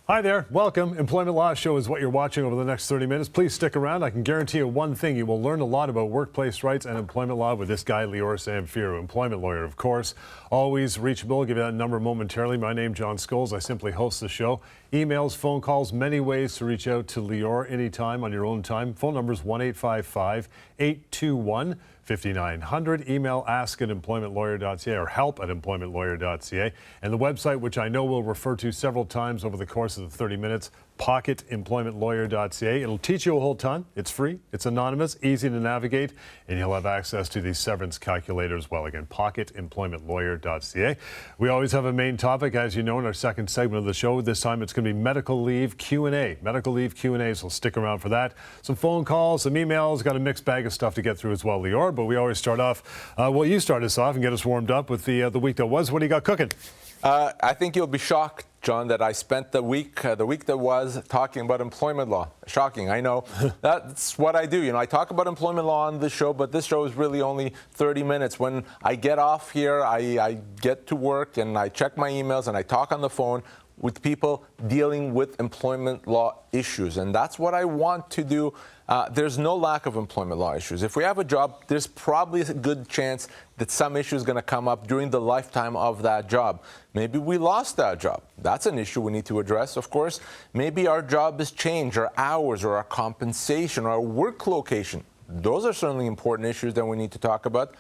Hi there. Welcome. Employment Law Show is what you're watching over the next 30 minutes. Please stick around. I can guarantee you one thing. You will learn a lot about workplace rights and employment law with this guy, Lior Samfiru, employment lawyer, of course. Always reachable. I'll give you that number momentarily. My name, John Scholes. I simply host the show. Emails, phone calls, many ways to reach out to Lior anytime on your own time. Phone number is 1-855-821-5900. Email ask@employmentlawyer.ca or help@employmentlawyer.ca. And the website, which I know we'll refer to several times over the course of the 30 minutes, pocketemploymentlawyer.ca. It'll teach you a whole ton. It's free, it's anonymous, easy to navigate, and you'll have access to the severance calculator as well. Again, pocketemploymentlawyer.ca. We always have a main topic, as you know, in our second segment of the show. This time it's going to be medical leave Q&A. Medical leave Q&A, so stick around for that. Some phone calls, some emails, got a mixed bag of stuff to get through as well, Lior, but we always start off, you start us off and get us warmed up with the week that was. What do you got cooking? I think you'll be shocked, John, that I spent the week that was talking about employment law. Shocking, I know. That's what I do. You know, I talk about employment law on this show, but this show is really only 30 minutes. When I get off here, I get to work and I check my emails and I talk on the phone with people dealing with employment law issues. And that's what I want to do. There's no lack of employment law issues. If we have a job, there's probably a good chance that some issue is going to come up during the lifetime of that job. Maybe we lost that job. That's an issue we need to address, of course. Maybe our job has changed, our hours or our compensation or our work location. Those are certainly important issues that we need to talk about.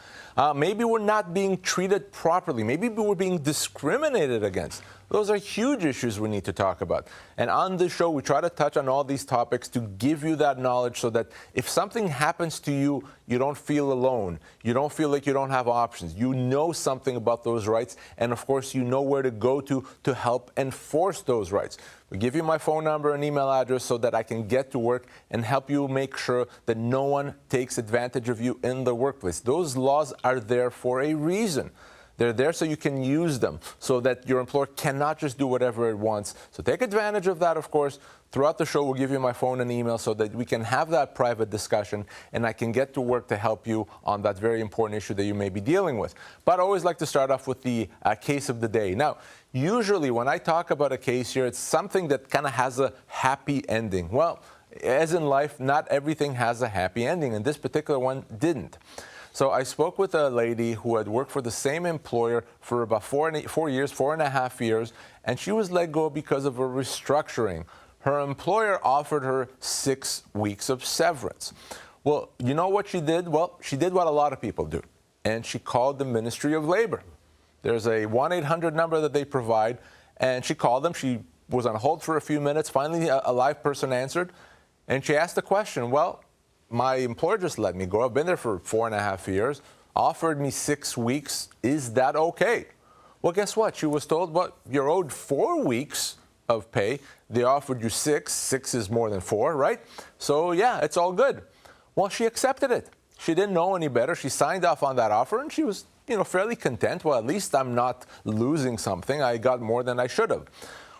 Maybe we're not being treated properly. Maybe we're being discriminated against. Those are huge issues we need to talk about. And on this show, we try to touch on all these topics to give you that knowledge so that if something happens to you, you don't feel alone. You don't feel like you don't have options. You know something about those rights. And of course, you know where to go to help enforce those rights. We give you my phone number and email address so that I can get to work and help you make sure that no one takes advantage of you in the workplace. Those laws are there for a reason. They're there so you can use them, so that your employer cannot just do whatever it wants. So take advantage of that, of course. Throughout the show, we'll give you my phone and email so that we can have that private discussion and I can get to work to help you on that very important issue that you may be dealing with. But I always like to start off with the case of the day. Now, usually when I talk about a case here, it's something that kind of has a happy ending. Well, as in life, not everything has a happy ending, and this particular one didn't. So I spoke with a lady who had worked for the same employer for about 4.5 years, and she was let go because of a restructuring. Her employer offered her 6 weeks of severance. Well, you know what she did? Well, she did what a lot of people do, and she called the Ministry of Labor. There's a 1-800 number that they provide, and she called them. She was on hold for a few minutes. Finally, a live person answered, and she asked the question, well, my employer just let me go. I've been there for 4.5 years, offered me 6 weeks. Is that okay? Well, guess what? She was told, well, you're owed 4 weeks of pay. They offered you 6. 6 is more than 4, right? So, yeah, it's all good. Well, she accepted it. She didn't know any better. She signed off on that offer, and she was, fairly content. Well, at least I'm not losing something. I got more than I should have.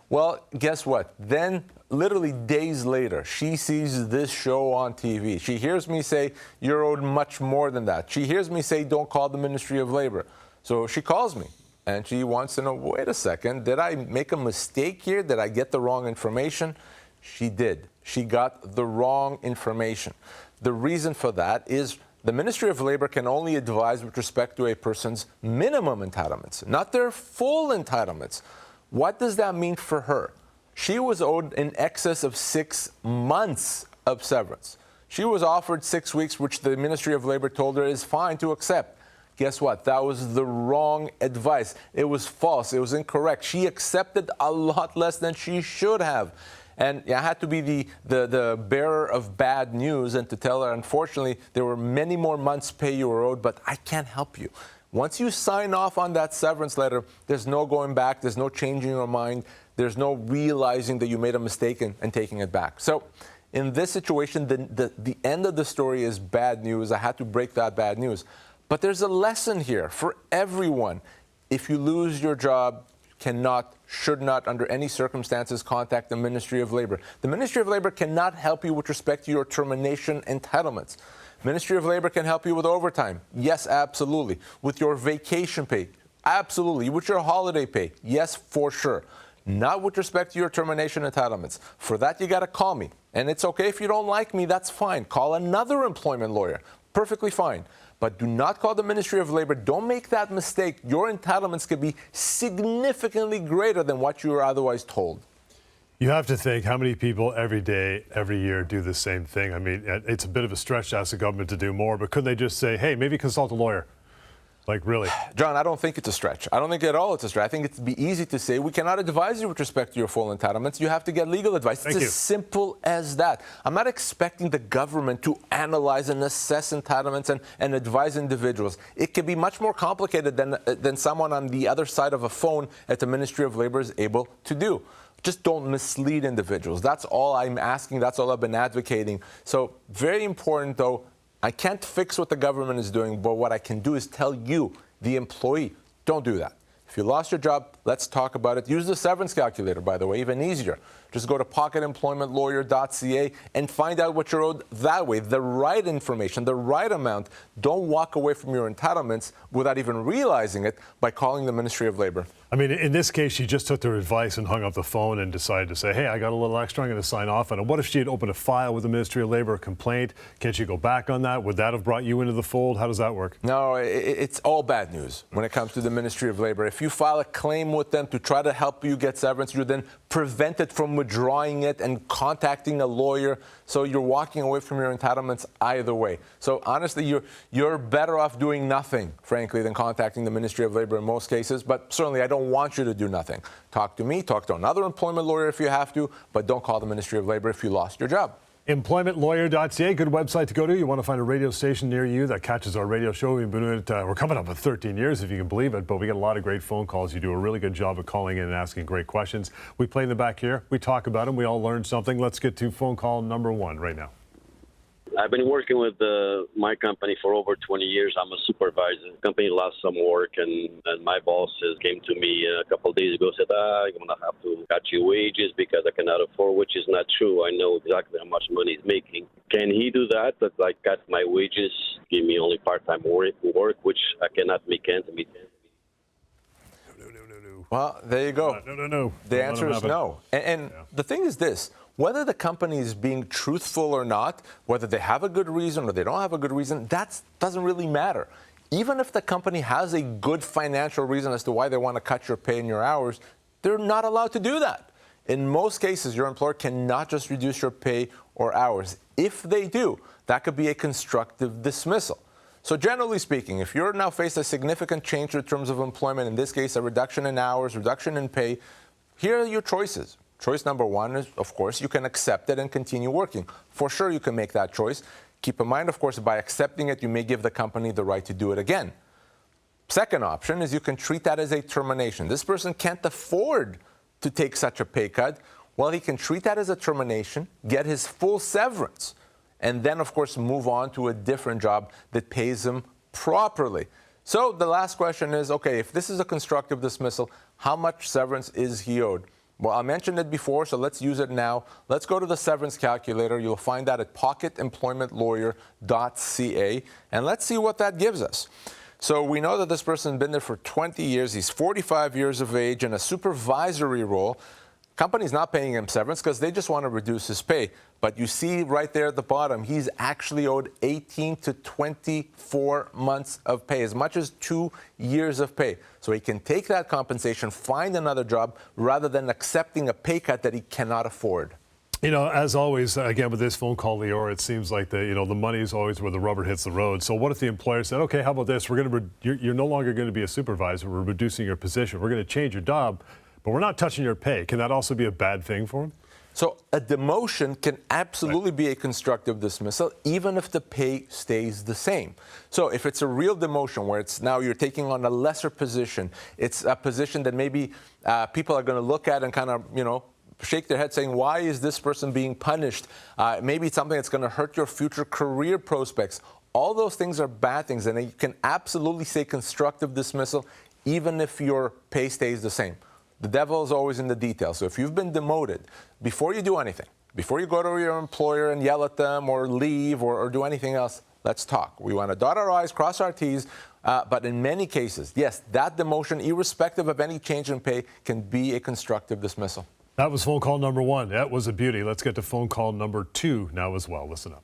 Well, guess what? Then, literally days later, she sees this show on TV. She hears me say, you're owed much more than that. She hears me say, don't call the Ministry of Labor. So she calls me, and she wants to know, wait a second, did I make a mistake here? Did I get the wrong information? She did. She got the wrong information. The reason for that is the Ministry of Labor can only advise with respect to a person's minimum entitlements, not their full entitlements. What does that mean for her? She was owed in excess of 6 months of severance. She was offered 6 weeks, which the Ministry of Labor told her is fine to accept. Guess what? That was the wrong advice. It was false. It was incorrect. She accepted a lot less than she should have. And I had to be the bearer of bad news and to tell her, unfortunately, there were many more months' pay you were owed, but I can't help you. Once you sign off on that severance letter, there's no going back. There's no changing your mind. There's no realizing that you made a mistake and taking it back. So in this situation, the end of the story is bad news. I had to break that bad news. But there's a lesson here for everyone. If you lose your job, cannot, should not, under any circumstances, contact the Ministry of Labor. The Ministry of Labor cannot help you with respect to your termination entitlements. Ministry of Labor can help you with overtime. Yes, absolutely. With your vacation pay. Absolutely. With your holiday pay. Yes, for sure. not with respect to your termination entitlements. For that, you got to call me. And it's okay if you don't like me, that's fine. Call another employment lawyer. Perfectly fine. But do not call the Ministry of Labor. Don't make that mistake. Your entitlements could be significantly greater than what you were otherwise told. You have to think how many people every day, every year do the same thing. I mean, it's a bit of a stretch to ask the government to do more, but couldn't they just say, hey, maybe consult a lawyer? Like, really? John, I don't think it's a stretch. I don't think at all it's a stretch. I think it'd be easy to say, we cannot advise you with respect to your full entitlements. You have to get legal advice. It's as simple as that. I'm not expecting the government to analyze and assess entitlements and advise individuals. It can be much more complicated than someone on the other side of a phone at the Ministry of Labor is able to do. Just don't mislead individuals. That's all I'm asking. That's all I've been advocating. So very important, though. I can't fix what the government is doing, but what I can do is tell you, the employee, don't do that. If you lost your job, let's talk about it. Use the severance calculator, by the way, even easier. Just go to pocketemploymentlawyer.ca and find out what you're owed that way. The right information, the right amount. Don't walk away from your entitlements without even realizing it by calling the Ministry of Labor. I mean, in this case, she just took their advice and hung up the phone and decided to say, hey, I got a little extra, I'm going to sign off on it. What if she had opened a file with the Ministry of Labor, a complaint? Can she go back on that? Would that have brought you into the fold? How does that work? No, it's all bad news when it comes to the Ministry of Labor. If you file a claim with them to try to help you get severance, you're then prevented from withdrawing it and contacting a lawyer. So you're walking away from your entitlements either way. So honestly, you're better off doing nothing, frankly, than contacting the Ministry of Labor in most cases. But certainly, I don't want you to do nothing. Talk to me, talk to another employment lawyer if you have to, but don't call the Ministry of Labor if you lost your job. Employmentlawyer.ca, good website to go to. You want to find a radio station near you that catches our radio show. We've been doing it, we're coming up with 13 years, if you can believe it, but we get a lot of great phone calls. You do a really good job of calling in and asking great questions. We play in the back here. We talk about them. We all learn something. Let's get to phone call number 1 right now. I've been working with my company for over 20 years. I'm a supervisor. The company lost some work, and my boss came to me a couple of days ago and said, I'm going to have to cut your wages because I cannot afford, which is not true. I know exactly how much money he's making. Can he do that? That I cut my wages, give me only part-time work, which I cannot make ends meet. No. Well, there you go. No. The answer is no. And the thing is this. Whether the company is being truthful or not, whether they have a good reason or they don't have a good reason, that doesn't really matter. Even if the company has a good financial reason as to why they want to cut your pay and your hours, they're not allowed to do that. In most cases, your employer cannot just reduce your pay or hours. If they do, that could be a constructive dismissal. So generally speaking, if you're now faced a significant change in terms of employment, in this case, a reduction in hours, reduction in pay, here are your choices. Choice number 1 is, of course, you can accept it and continue working. For sure, you can make that choice. Keep in mind, of course, by accepting it, you may give the company the right to do it again. Second option is you can treat that as a termination. This person can't afford to take such a pay cut. Well, he can treat that as a termination, get his full severance, and then, of course, move on to a different job that pays him properly. So the last question is, okay, if this is a constructive dismissal, how much severance is he owed? Well, I mentioned it before, so let's use it now. Let's go to the severance calculator. You'll find that at pocketemploymentlawyer.ca, and let's see what that gives us. So we know that this person's been there for 20 years. He's 45 years of age in a supervisory role. Company's not paying him severance because they just want to reduce his pay. But you see right there at the bottom, he's actually owed 18 to 24 months of pay, as much as 2 years of pay. So he can take that compensation, find another job, rather than accepting a pay cut that he cannot afford. You know, as always, again, with this phone call, Lior, it seems like the money is always where the rubber hits the road. So what if the employer said, okay, how about this? You're no longer going to be a supervisor. We're reducing your position. We're going to change your job, but we're not touching your pay. Can that also be a bad thing for him? So a demotion can absolutely be a constructive dismissal, even if the pay stays the same. So if it's a real demotion where it's now you're taking on a lesser position, it's a position that maybe people are going to look at and kind of, shake their head saying, why is this person being punished? Maybe it's something that's going to hurt your future career prospects. All those things are bad things, and you can absolutely say constructive dismissal, even if your pay stays the same. The devil is always in the details. So if you've been demoted, before you do anything, before you go to your employer and yell at them or leave or do anything else, let's talk. We want to dot our I's, cross our T's, But in many cases, yes, that demotion, irrespective of any change in pay, can be a constructive dismissal. That was phone call number 1. That was a beauty. Let's get to phone call number 2 now as well. Listen up.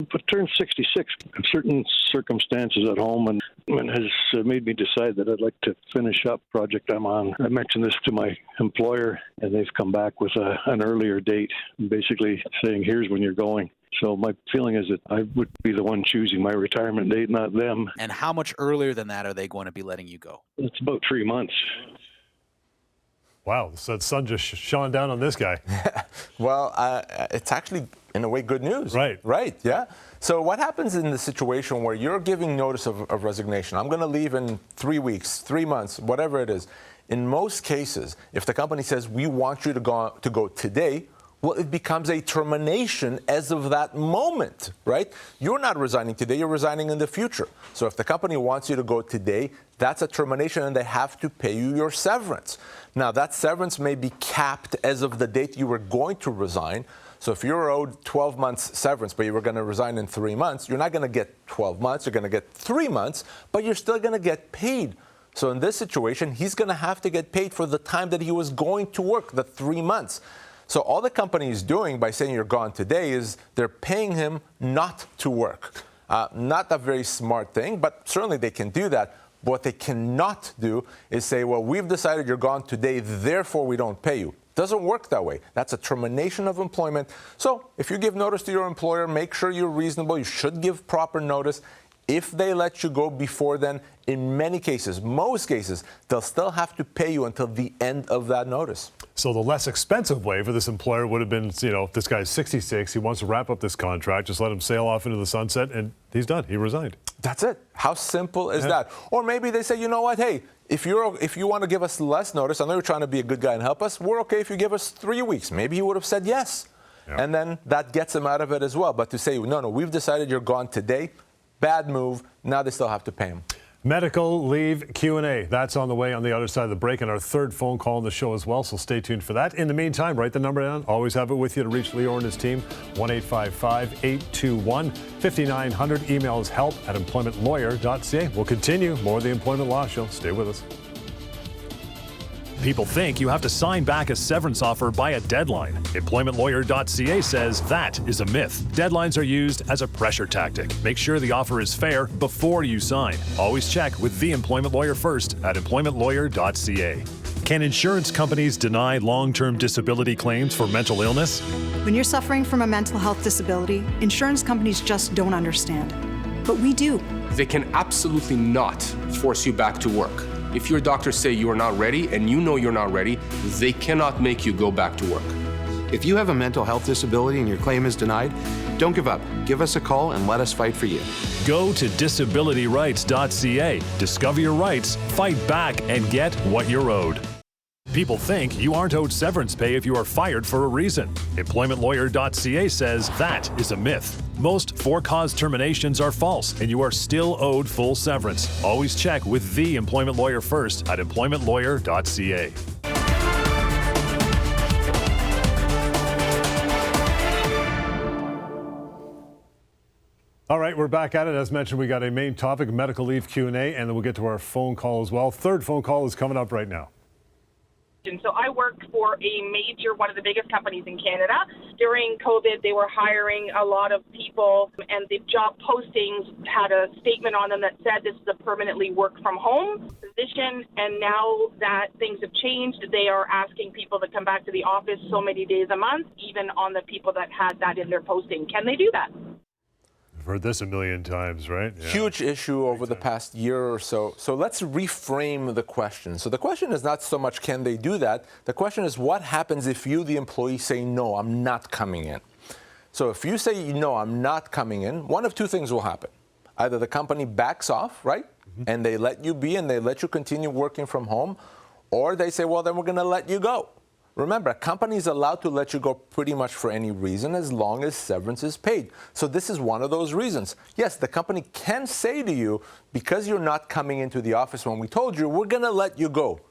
I turned 66 in certain circumstances at home and has made me decide that I'd like to finish up the project I'm on. I mentioned this to my employer, and they've come back with an earlier date, basically saying, here's when you're going. So my feeling is that I would be the one choosing my retirement date, not them. And how much earlier than that are they going to be letting you go? It's about 3 months. Wow, so the sun just shone down on this guy. Well, it's actually, in a way, good news. Right. Right, yeah. So what happens in the situation where you're giving notice of resignation? I'm going to leave in 3 weeks, 3 months, whatever it is. In most cases, if the company says, we want you to go today, well, it becomes a termination as of that moment, right? You're not resigning today, you're resigning in the future. So if the company wants you to go today, that's a termination and they have to pay you your severance. Now, that severance may be capped as of the date you were going to resign. So if you're owed 12 months severance, but you were going to resign in 3 months, you're not going to get 12 months, you're going to get 3 months, but you're still going to get paid. So in this situation, he's going to have to get paid for the time that he was going to work, the 3 months. So all the company is doing by saying you're gone today is they're paying him not to work. Not a very smart thing, but certainly they can do that. But what they cannot do is say, well, we've decided you're gone today, therefore we don't pay you. Doesn't work that way. That's a termination of employment. So if you give notice to your employer, make sure you're reasonable. You should give proper notice. If they let you go before then, in many cases, most cases, they'll still have to pay you until the end of that notice. So the less expensive way for this employer would have been, if this guy's 66, he wants to wrap up this contract, just let him sail off into the sunset, and he's done. He resigned. That's it. How simple is that? Or maybe they say, you know what, hey, if you want to give us less notice, I know you're trying to be a good guy and help us, we're okay if you give us 3 weeks. Maybe he would have said yes. Yeah. And then that gets him out of it as well. But to say, no, we've decided you're gone today, bad move. Now they still have to pay him. Medical leave Q&A. That's on the way on the other side of the break, and our third phone call on the show as well, so stay tuned for that. In the meantime, write the number down. Always have it with you to reach Lior and his team, 1-855-821-5900. Email is help@employmentlawyer.ca. We'll continue. More of the Employment Law Show. Stay with us. People think you have to sign back a severance offer by a deadline. EmploymentLawyer.ca says that is a myth. Deadlines are used as a pressure tactic. Make sure the offer is fair before you sign. Always check with the employment lawyer first at EmploymentLawyer.ca. Can insurance companies deny long-term disability claims for mental illness? When you're suffering from a mental health disability, insurance companies just don't understand. But we do. They can absolutely not force you back to work. If your doctors say you are not ready and you know you're not ready, they cannot make you go back to work. If you have a mental health disability and your claim is denied, don't give up. Give us a call and let us fight for you. Go to disabilityrights.ca. Discover your rights, fight back, and get what you're owed. People think you aren't owed severance pay if you are fired for a reason. EmploymentLawyer.ca says that is a myth. Most for-cause terminations are false, and you are still owed full severance. Always check with the employment lawyer first at EmploymentLawyer.ca. All right, we're back at it. As mentioned, we got a main topic, medical leave Q&A, and then we'll get to our phone call as well. Third phone call is coming up right now. So I worked for one of the biggest companies in Canada. During COVID, they were hiring a lot of people, and the job postings had a statement on them that said this is a permanently work from home position. And now that things have changed, they are asking people to come back to the office so many days a month, even on the people that had that in their posting. Can they do that? I've heard this a million times, right? Yeah. Huge issue over the past year or so. So let's reframe the question. So the question is not so much can they do that. The question is what happens if you, the employee, say, no, I'm not coming in. So if you say, no, I'm not coming in, one of two things will happen. Either the company backs off, right? And they let you be and they let you continue working from home, or they say, well, then we're going to let you go. Remember, a company is allowed to let you go pretty much for any reason as long as severance is paid. So this is one of those reasons. Yes, the company can say to you, because you're not coming into the office when we told you, we're going to let you go.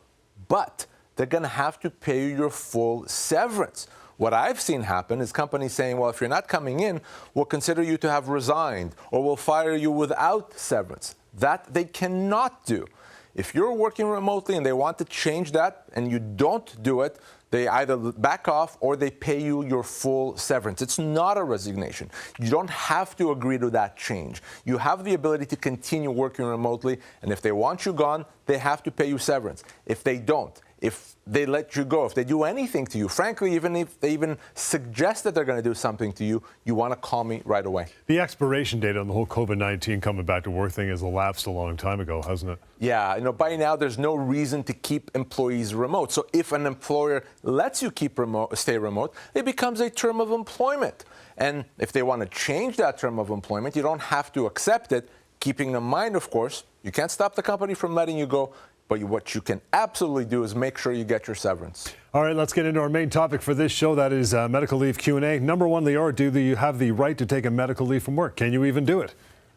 But they're going to have to pay you your full severance. What I've seen happen is companies saying, well, if you're not coming in, we'll consider you to have resigned or we'll fire you without severance. That they cannot do. If you're working remotely and they want to change that and you don't do it, they either back off or they pay you your full severance. It's not a resignation. You don't have to agree to that change. You have the ability to continue working remotely, and if they want you gone, they have to pay you severance. If they don't, if they let you go, if they do anything to you, frankly, even if they even suggest that they're going to do something to you, you want to call me right away. The expiration date on the whole COVID-19 coming back to work thing has elapsed a long time ago, hasn't it? Yeah, by now there's no reason to keep employees remote. So if an employer lets you stay remote, it becomes a term of employment. And if they want to change that term of employment, you don't have to accept it, keeping in mind, of course, you can't stop the company from letting you go. But what you can absolutely do is make sure you get your severance. All right, let's get into our main topic for this show. That is medical leave Q&A. Number one, Lior, do you have the right to take a medical leave from work? Can you even do it?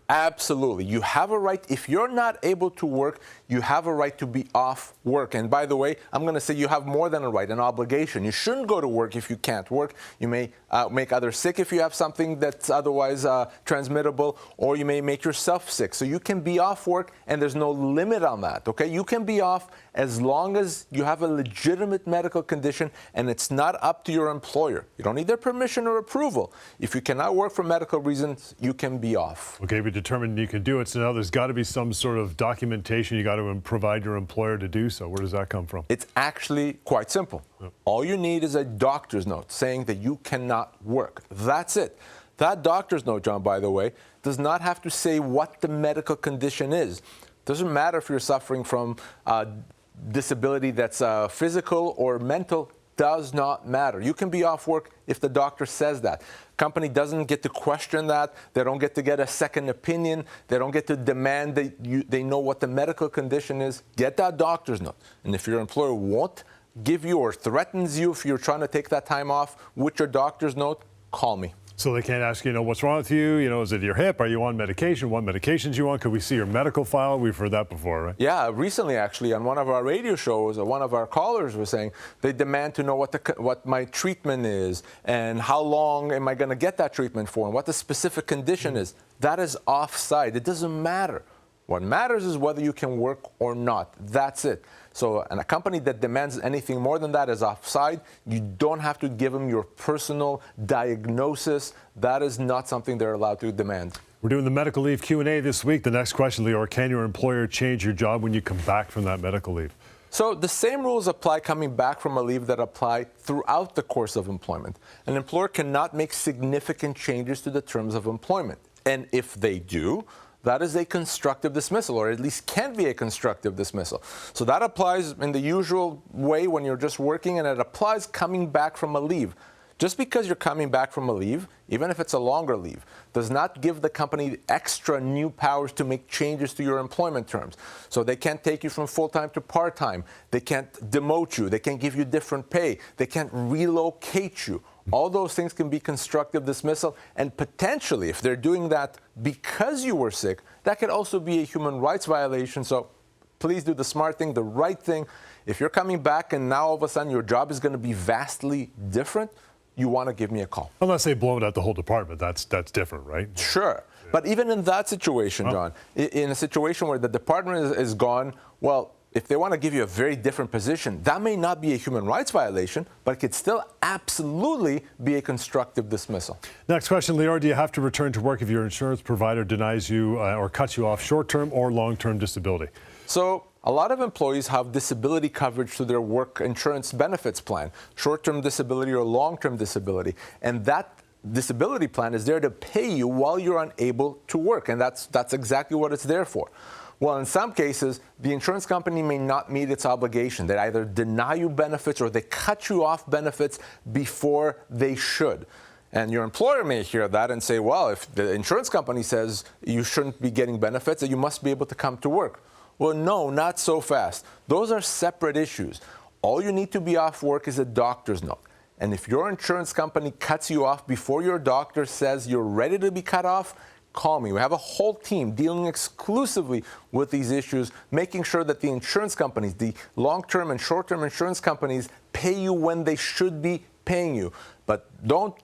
Absolutely. You have a right. If you're not able to work, you have a right to be off work. And by the way, I'm going to say you have more than a right, an obligation. You shouldn't go to work if you can't work. You may make others sick if you have something that's otherwise transmittable, or you may make yourself sick. So you can be off work, and there's no limit on that, okay? You can be off as long as you have a legitimate medical condition and it's not up to your employer. You don't need their permission or approval. If you cannot work for medical reasons, you can be off. Okay, we determined you can do it. So now there's got to be some sort of documentation you got to provide your employer to do so. Where does that come from? It's actually quite simple. Yep. All you need is a doctor's note saying that you cannot work. That's it. That doctor's note, John, by the way, does not have to say what the medical condition is. Doesn't matter if you're suffering from disability that's physical or mental, does not matter. You can be off work if the doctor says that. Company doesn't get to question that. They don't get to get a second opinion. They don't get to demand that they know what the medical condition is. Get that doctor's note. And if your employer won't give you or threatens you if you're trying to take that time off with your doctor's note, call me. So they can't ask you, what's wrong with you? Is it your hip? Are you on medication? What medications you on? Could we see your medical file? We've heard that before, right? Yeah, recently actually on one of our radio shows, one of our callers was saying they demand to know what my treatment is and how long am I going to get that treatment for and what the specific condition is. That is offside. It doesn't matter. What matters is whether you can work or not. That's it. So, and a company that demands anything more than that is offside. You don't have to give them your personal diagnosis. That is not something they're allowed to demand. We're doing the medical leave Q&A this week. The next question, Lior, can your employer change your job when you come back from that medical leave? So the same rules apply coming back from a leave that apply throughout the course of employment. An employer cannot make significant changes to the terms of employment. And if they do, that is a constructive dismissal, or at least can be a constructive dismissal. So that applies in the usual way when you're just working, and it applies coming back from a leave. Just because you're coming back from a leave, even if it's a longer leave, does not give the company extra new powers to make changes to your employment terms. So they can't take you from full-time to part-time. They can't demote you. They can't give you different pay. They can't relocate you. All those things can be constructive dismissal, and potentially, if they're doing that because you were sick, that could also be a human rights violation. So please do the smart thing, the right thing. If you're coming back and now all of a sudden your job is going to be vastly different, you want to give me a call. Unless they blow it out the whole department, that's different, right? Sure. Yeah. But even in that situation, John, in a situation where the department is gone, well, if they want to give you a very different position, that may not be a human rights violation, but it could still absolutely be a constructive dismissal. Next question, Lior, do you have to return to work if your insurance provider denies you or cuts you off short-term or long-term disability? So a lot of employees have disability coverage through their work insurance benefits plan, short-term disability or long-term disability, and that disability plan is there to pay you while you're unable to work, and that's exactly what it's there for. Well, in some cases, the insurance company may not meet its obligation. They either deny you benefits or they cut you off benefits before they should. And your employer may hear that and say, well, if the insurance company says you shouldn't be getting benefits, then you must be able to come to work. Well, no, not so fast. Those are separate issues. All you need to be off work is a doctor's note. And if your insurance company cuts you off before your doctor says you're ready to be cut off, call me. We have a whole team dealing exclusively with these issues, making sure that the insurance companies, the long-term and short-term insurance companies, pay you when they should be paying you. But don't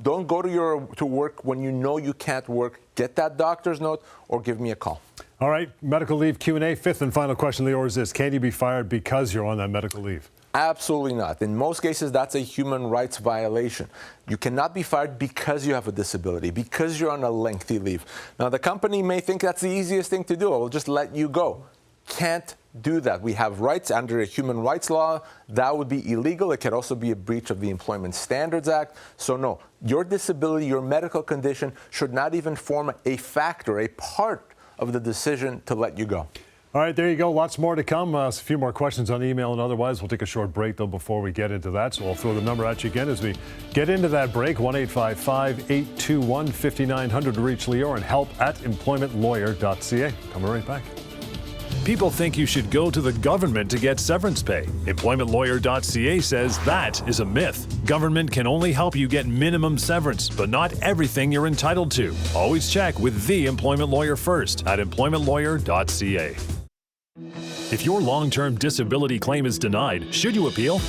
go to work when you know you can't work. Get that doctor's note or give me a call. All right, medical leave Q&A. Fifth and final question, Lior, is this. Can you be fired because you're on that medical leave? Absolutely not. In most cases, that's a human rights violation. You cannot be fired because you have a disability, because you're on a lengthy leave. Now, the company may think that's the easiest thing to do. We'll just let you go. Can't do that. We have rights under a human rights law. That would be illegal. It could also be a breach of the Employment Standards Act. So no, your disability, your medical condition should not even form a factor, a part of the decision to let you go. All right, there you go. Lots more to come. A few more questions on email and otherwise. We'll take a short break, though, before we get into that. So I'll throw the number at you again as we get into that break. 1-855-821-5900 to reach Lior, and help@employmentlawyer.ca. Coming right back. People think you should go to the government to get severance pay. EmploymentLawyer.ca says that is a myth. Government can only help you get minimum severance, but not everything you're entitled to. Always check with the employment lawyer first at EmploymentLawyer.ca. If your long-term disability claim is denied, should you appeal?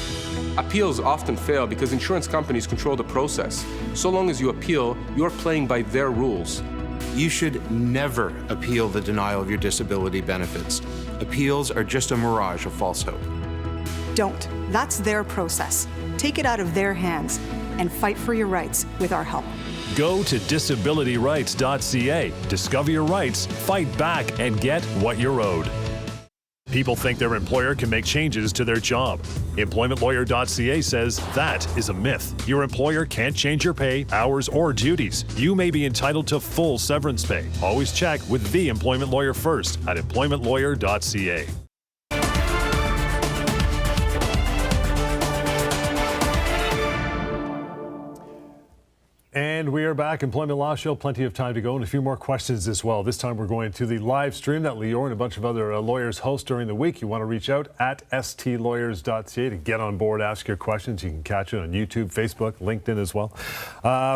Appeals often fail because insurance companies control the process. So long as you appeal, you're playing by their rules. You should never appeal the denial of your disability benefits. Appeals are just a mirage of false hope. Don't. That's their process. Take it out of their hands and fight for your rights with our help. Go to disabilityrights.ca. Discover your rights, fight back, and get what you're owed. People think their employer can make changes to their job. EmploymentLawyer.ca says that is a myth. Your employer can't change your pay, hours, or duties. You may be entitled to full severance pay. Always check with the employment lawyer first at EmploymentLawyer.ca. And we are back. Employment Law Show. Plenty of time to go and a few more questions as well. This time we're going to the live stream that Lior and a bunch of other lawyers host during the week. You want to reach out at stlawyers.ca to get on board, ask your questions. You can catch it on YouTube, Facebook, LinkedIn as well.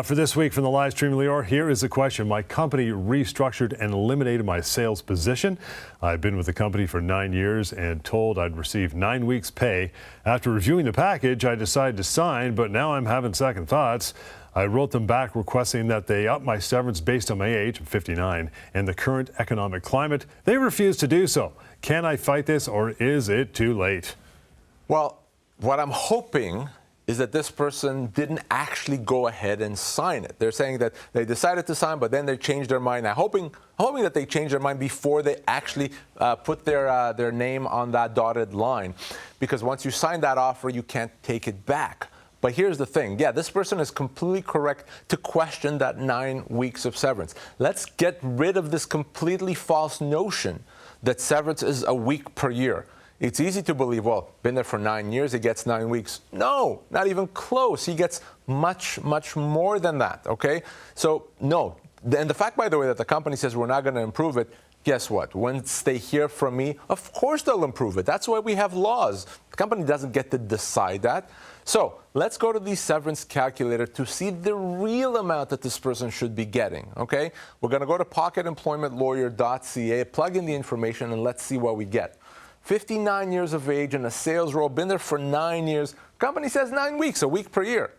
For this week from the live stream, Lior, here is a question. My company restructured and eliminated my sales position. I've been with the company for 9 years and told I'd receive 9 weeks pay. After reviewing the package, I decided to sign, but now I'm having second thoughts. I wrote them back requesting that they up my severance based on my age, I'm 59, and the current economic climate. They refused to do so. Can I fight this, or is it too late? Well, what I'm hoping is that this person didn't actually go ahead and sign it. They're saying that they decided to sign, but then they changed their mind. I'm hoping that they changed their mind before they actually put their name on that dotted line. Because once you sign that offer, you can't take it back. But here's the thing. Yeah, this person is completely correct to question that 9 weeks of severance. Let's get rid of this completely false notion that severance is a week per year. It's easy to believe, well, been there for 9 years, he gets 9 weeks. No, not even close. He gets much, much more than that, okay? So, no. And the fact, by the way, that the company says we're not going to improve it, guess what? Once they hear from me, of course they'll improve it. That's why we have laws. The company doesn't get to decide that. So let's go to the severance calculator to see the real amount that this person should be getting, okay? We're going to go to pocketemploymentlawyer.ca, plug in the information, and let's see what we get. 59 years of age in a sales role, been there for 9 years. Company says 9 weeks, a week per year.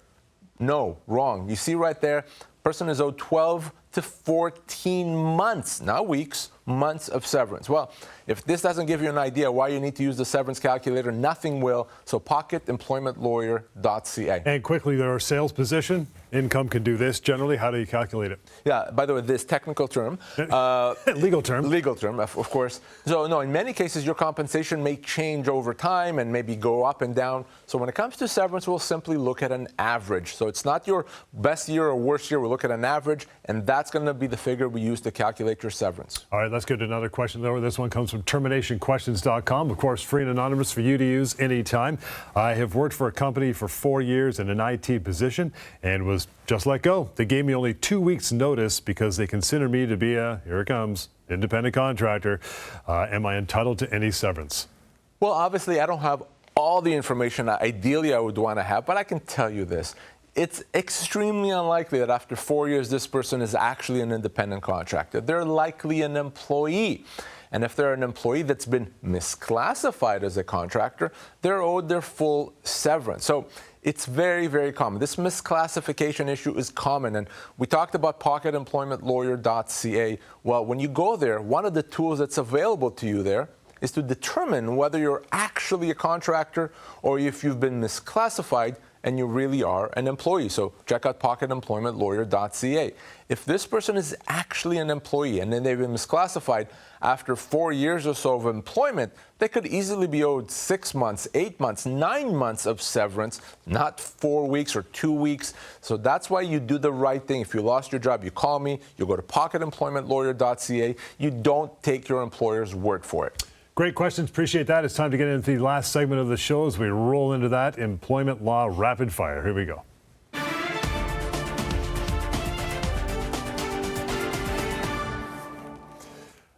No, wrong. You see right there, person is owed 12 to 14 months, not weeks, months of severance. Well, if this doesn't give you an idea why you need to use the severance calculator, nothing will. So pocketemploymentlawyer.ca. And quickly, there are sales position. Income can do this generally. How do you calculate it? Yeah, by the way, this technical term. Legal term. Legal term, of course. So, no, in many cases, your compensation may change over time and maybe go up and down. So when it comes to severance, we'll simply look at an average. So it's not your best year or worst year. We'll look at an average, and that's going to be the figure we use to calculate your severance. All right, let's get to another question, though. This one comes from terminationquestions.com. Of course, free and anonymous for you to use anytime. I have worked for a company for 4 years in an IT position and was just let go. They gave me only 2 weeks notice because they consider me to be a, here it comes, independent contractor. Am I entitled to any severance? Well, obviously, I don't have all the information ideally I would want to have, but I can tell you this. It's extremely unlikely that after 4 years, this person is actually an independent contractor. They're likely an employee. And if they're an employee that's been misclassified as a contractor, they're owed their full severance. So it's very, very common. This misclassification issue is common. And we talked about pocketemploymentlawyer.ca. Well, when you go there, one of the tools that's available to you there is to determine whether you're actually a contractor or if you've been misclassified and you really are an employee. So check out pocketemploymentlawyer.ca. If this person is actually an employee and then they've been misclassified after 4 years or so of employment, they could easily be owed 6 months, 8 months, 9 months of severance, not 4 weeks or 2 weeks. So that's why you do the right thing. If you lost your job, you call me, you go to pocketemploymentlawyer.ca. You don't take your employer's word for it. Great questions. Appreciate that. It's time to get into the last segment of the show as we roll into that employment law rapid fire. Here we go.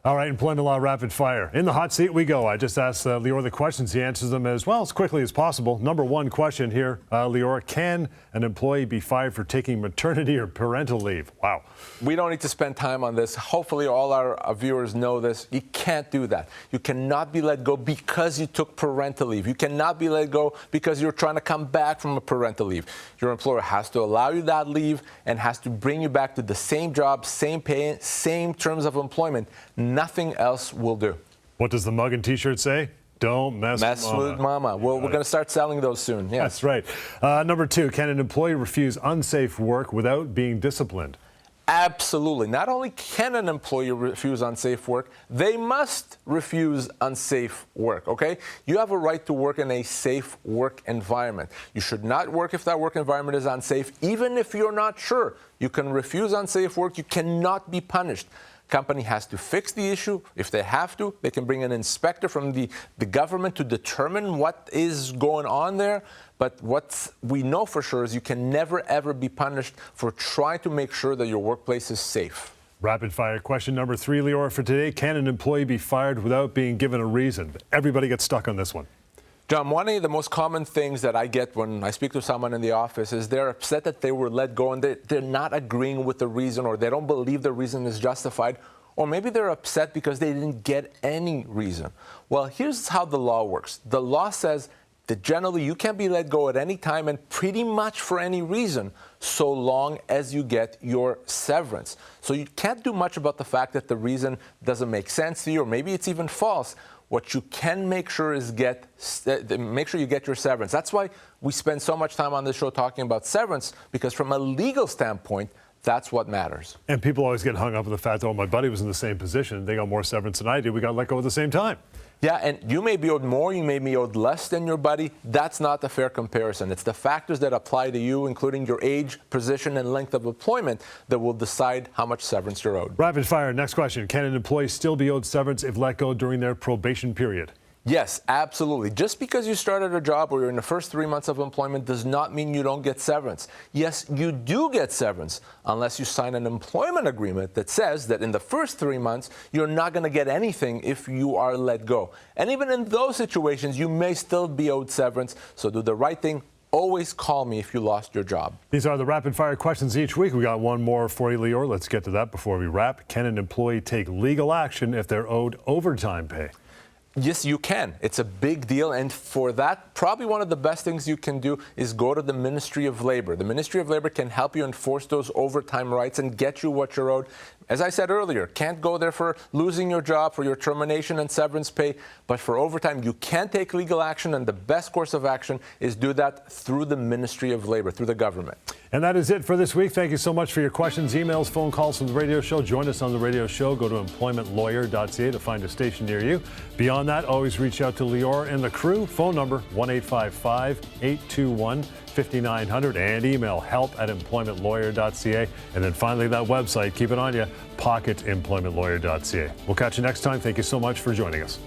All right, employment law rapid fire. In the hot seat we go. I just asked Lior the questions. He answers them as well as quickly as possible. Number one question here, Lior, can an employee be fired for taking maternity or parental leave? Wow. We don't need to spend time on this. Hopefully all our viewers know this. You can't do that. You cannot be let go because you took parental leave. You cannot be let go because you're trying to come back from a parental leave. Your employer has to allow you that leave and has to bring you back to the same job, same pay, same terms of employment. Nothing else will do. What does the mug and t-shirt say? Don't mess with mama. Well, we're going to start selling those soon. Yes. That's right. Number two, can an employee refuse unsafe work without being disciplined? Absolutely. Not only can an employee refuse unsafe work, they must refuse unsafe work, okay? You have a right to work in a safe work environment. You should not work if that work environment is unsafe, even if you're not sure. You can refuse unsafe work. You cannot be punished. Company has to fix the issue. If they have to, they can bring an inspector from the government to determine what is going on there. But what we know for sure is you can never, ever be punished for trying to make sure that your workplace is safe. Rapid fire question number three, Lior, for today. Can an employee be fired without being given a reason? Everybody gets stuck on this one. John, one of the most common things that I get when I speak to someone in the office is they're upset that they were let go and they're not agreeing with the reason, or they don't believe the reason is justified, or maybe they're upset because they didn't get any reason. Well, here's how the law works. The law says that generally you can be let go at any time and pretty much for any reason, so long as you get your severance. So you can't do much about the fact that the reason doesn't make sense to you, or maybe it's even false. What you can make sure is make sure you get your severance. That's why we spend so much time on this show talking about severance, because from a legal standpoint, that's what matters. And people always get hung up with the fact that, oh, my buddy was in the same position. They got more severance than I did. We got let go at the same time. Yeah, and you may be owed more, you may be owed less than your buddy. That's not a fair comparison. It's the factors that apply to you, including your age, position, and length of employment, that will decide how much severance you're owed. Rapid fire. Next question. Can an employee still be owed severance if let go during their probation period? Yes, absolutely. Just because you started a job or you're in the first 3 months of employment does not mean you don't get severance. Yes, you do get severance unless you sign an employment agreement that says that in the first 3 months, you're not going to get anything if you are let go. And even in those situations, you may still be owed severance. So do the right thing. Always call me if you lost your job. These are the rapid fire questions each week. We got one more for you, Lior. Let's get to that before we wrap. Can an employee take legal action if they're owed overtime pay? Yes, you can. It's a big deal. And for that, probably one of the best things you can do is go to the Ministry of Labor. The Ministry of Labor can help you enforce those overtime rights and get you what you're owed. As I said earlier, can't go there for losing your job, for your termination and severance pay, but for overtime, you can take legal action, and the best course of action is do that through the Ministry of Labor, through the government. And that is it for this week. Thank you so much for your questions, emails, phone calls from the radio show. Join us on the radio show. Go to employmentlawyer.ca to find a station near you. Beyond that, always reach out to Lior and the crew. Phone number 1-855-821-5900 and email help@employmentlawyer.ca. And then finally, that website, keep it on you, pocketemploymentlawyer.ca. We'll catch you next time. Thank you so much for joining us.